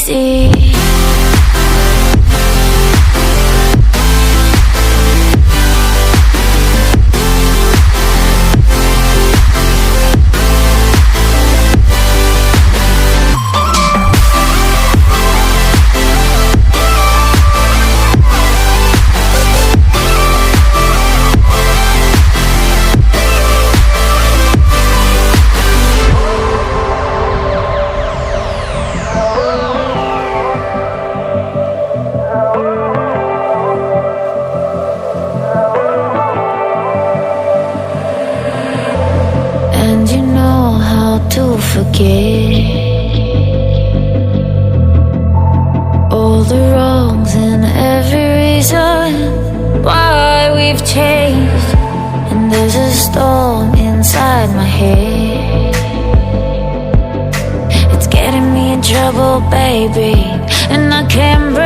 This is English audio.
easy. And you know how to forget all the wrongs and every reason why we've changed. And there's a storm inside my head, it's getting me in trouble, baby, and I can't breathe.